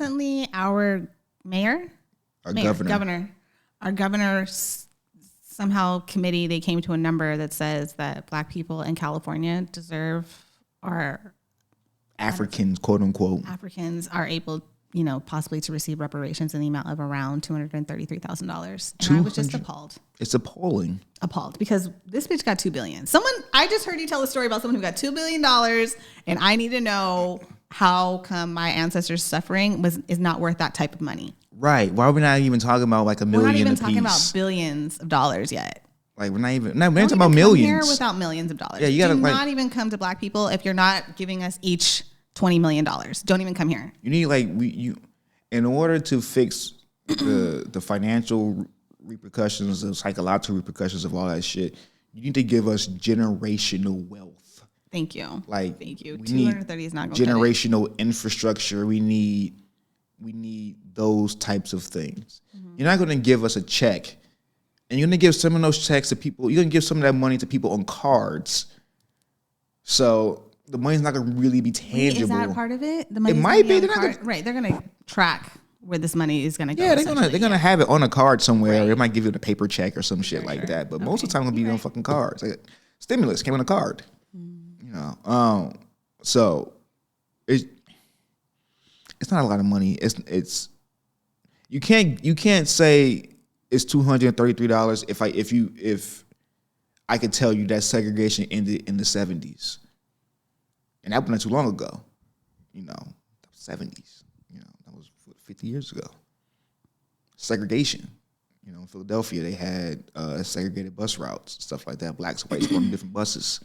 Recently, our governor somehow committee, they came to a number that says that Black people in California deserve, or Africans, quote unquote, Africans are able, possibly to receive reparations in the amount of around $233,000. And I was just appalled. It's appalling. Appalled because this bitch got $2 billion. I just heard you tell a story about someone who got $2 billion, and I need to know how come my ancestors' suffering is not worth that type of money. Right. Why are we not even talking about like $1 million? We're not even talking about billions of dollars yet. Like we're not talking about millions. Here without millions of dollars. Yeah, you gotta not even come to Black people if you're not giving us each $20 million. Don't even come here. You need in order to fix the financial repercussions, the psychological repercussions of all that shit. You need to give us generational wealth. Thank you. Thank you. 230 is not going to generational infrastructure. We need those types of things. Mm-hmm. You're not going to give us a check, and you're going to give some of those checks to people. You're going to give some of that money to people on cards. So the money's not going to really be tangible. Is that part of it? It might be. Right. They're going to track where this money is going to go. Yeah, they're gonna have it on a card somewhere. Right. Or it might give you a paper check or some shit like that. But most of the time, it'll be on fucking cards. Like, stimulus came on a card. So it's not a lot of money. It's you can't say it's $233 if I could tell you that segregation ended in the 70s, and that wasn't too long ago. The 70s. That was 50 years ago. Segregation. In Philadelphia, they had segregated bus routes, stuff like that. Blacks, whites going on different buses.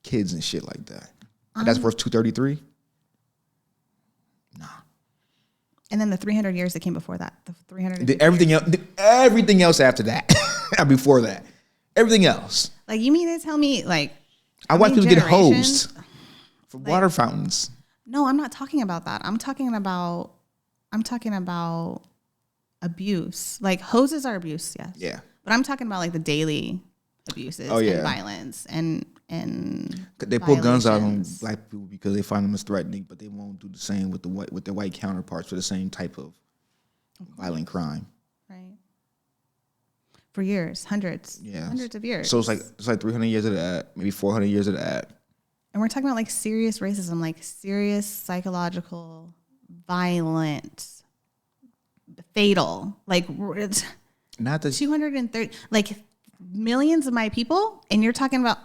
Kids and shit like that. And that's worth $233? Nah. And then the 300 years that came before that. The 300 everything else after that. Before that. Everything else. Like, you mean to tell me, like, I watch people get hosed for water fountains. No, I'm not talking about that. I'm talking about abuse. Like, hoses are abuse, yes. Yeah. But I'm talking about like the daily abuses and violence and they pull guns out on Black people because they find them as threatening, but they won't do the same with their white counterparts for the same type of violent crime. Right. For years, hundreds of years. So it's like 300 years of that, maybe 400 years of that. And we're talking about like serious racism, like serious psychological, violent, fatal. Like, it's not the 230, like millions of my people, and you're talking about.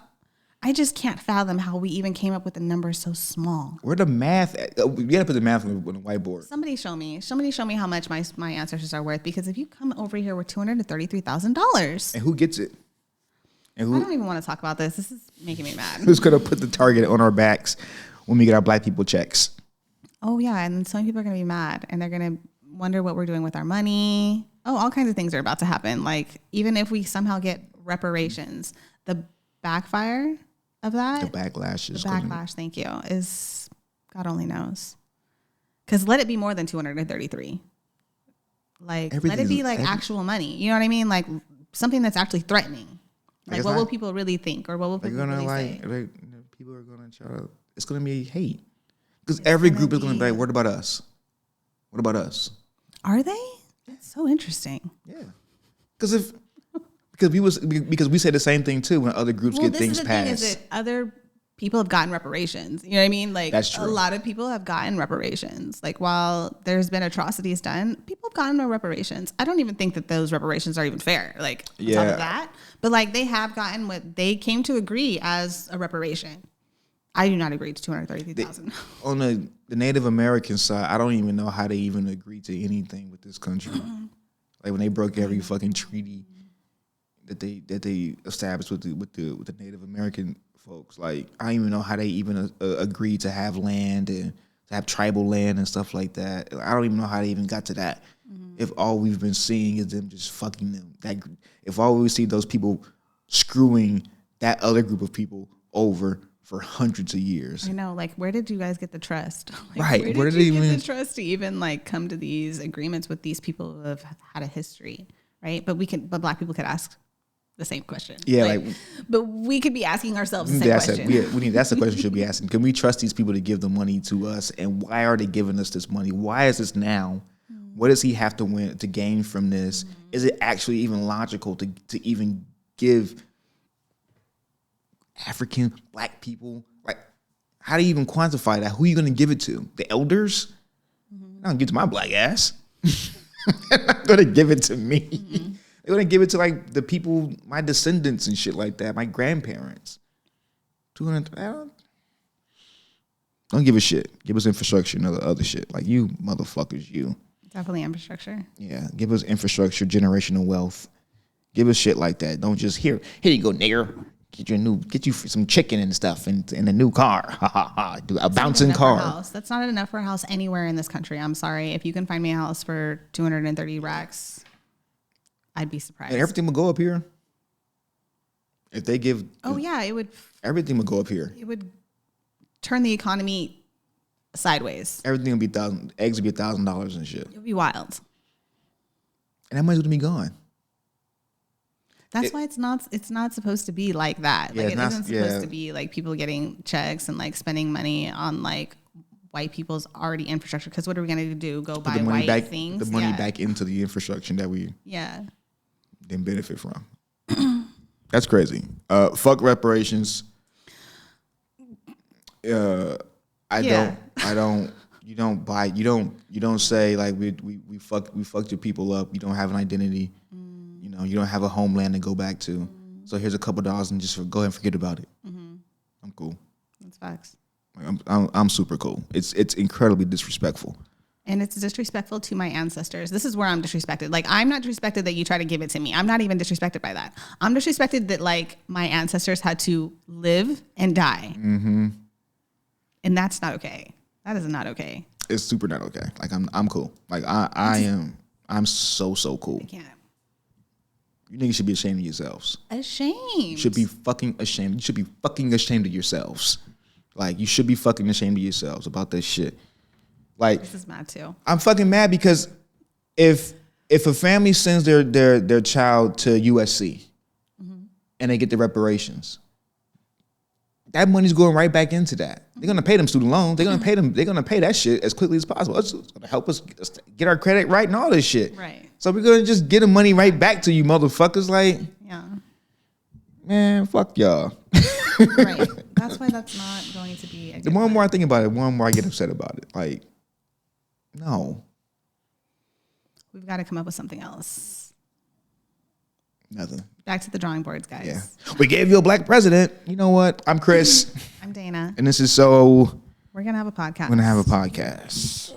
I just can't fathom how we even came up with a number so small. Where the math? We gotta put the math on the whiteboard. Somebody show me how much my ancestors are worth. Because if you come over here with $233,000, and who gets it? And who? I don't even want to talk about this. This is making me mad. Who's gonna put the target on our backs when we get our Black people checks? Oh yeah, and some people are gonna be mad, and they're gonna wonder what we're doing with our money. Oh, all kinds of things are about to happen. Like, even if we somehow get reparations, the backfire of that, the backlash, thank you, is God only knows. Because let it be more than 233. Like, let it be like actual money. You know what I mean? Like something that's actually threatening. Like, what will people really think, or what will people really say? People are gonna try to. It's gonna be hate because every group is gonna be like, "What about us? What about us?" Are they? That's so interesting. Yeah, because we say the same thing too when other groups get things passed. Is that other people have gotten reparations. You know what I mean? Like, that's true. A lot of people have gotten reparations. Like, while there's been atrocities done, people have gotten no reparations. I don't even think that those reparations are even fair. Like, on top of that, but like, they have gotten what they came to agree as a reparation. I do not agree to $233,000. On the Native American side, I don't even know how they even agreed to anything with this country. Like, when they broke every fucking treaty that they established with the Native American folks. Like, I don't even know how they even agreed to have land and to have tribal land and stuff like that. I don't even know how they even got to that. Mm-hmm. If all we've been seeing is them just fucking them. If all we see those people screwing that other group of people over for hundreds of years. I know. Like, where did you guys get the trust? Like, right. Where did you get the trust to even like come to these agreements with these people who have had a history, right? But Black people could ask the same question. Yeah, but we could be asking ourselves the same question. That's the question we should be asking. Can we trust these people to give the money to us? And why are they giving us this money? Why is this now? What does he have to gain from this? Is it actually even logical to even give African black people, like, how do you even quantify that? Who are you going to give it to? The elders? I don't give it to my black ass. They're not going to give it to me. They're going to give it to like the people, my descendants and shit like that, my grandparents. 200. Don't give a shit. Give us infrastructure and other shit. Like, you motherfuckers, you. Definitely infrastructure. Yeah, give us infrastructure, generational wealth. Give us shit like that. Don't just here you go, nigger. Get you some chicken and stuff and a new car. Ha ha ha. Do a bouncing car. That's not enough for a house anywhere in this country. I'm sorry. If you can find me a house for 230 racks, I'd be surprised. And everything will go up here. If they give, it would. Everything would go up here. It would turn the economy sideways. Everything would be eggs would be $1,000 and shit. It would be wild. And that money would be gone. That's why it's not supposed to be like that. Like, it isn't supposed to be like people getting checks and like spending money on like white people's already infrastructure. Because what are we going to do? Go buy white things? The money back into the infrastructure that we didn't benefit from. That's crazy. Fuck reparations. You don't say like we fucked your people up. You don't have an identity. You don't have a homeland to go back to. So here's a couple dollars and just go ahead and forget about it. I'm cool. That's facts. Like, I'm super cool. It's incredibly disrespectful. And it's disrespectful to my ancestors. This is where I'm disrespected. Like, I'm not disrespected that you try to give it to me. I'm not even disrespected by that. I'm disrespected that like my ancestors had to live and die. And that's not okay. That is not okay. It's super not okay. Like, I'm cool. Like, I'm so cool. I can't. You niggas should be ashamed of yourselves. Ashamed. You should be fucking ashamed. You should be fucking ashamed of yourselves. Like, you should be fucking ashamed of yourselves about this shit. Like, this is mad too. I'm fucking mad because if a family sends their child to USC and they get the reparations, that money's going right back into that. They're gonna pay them student loans. They're gonna pay them. They're gonna pay that shit as quickly as possible. It's gonna help us get our credit right and all this shit. Right. So we're gonna just get the money right back to you, motherfuckers. Like, man, fuck y'all. Right. That's why that's not going to be. The more and more I think about it, the more and more I get upset about it. Like, no. We've got to come up with something else. Nothing. Back to the drawing boards, guys. Yeah. We gave you a black president. You know what? I'm Chris. I'm Dana. And this is So. We're going to have a podcast. We're going to have a podcast.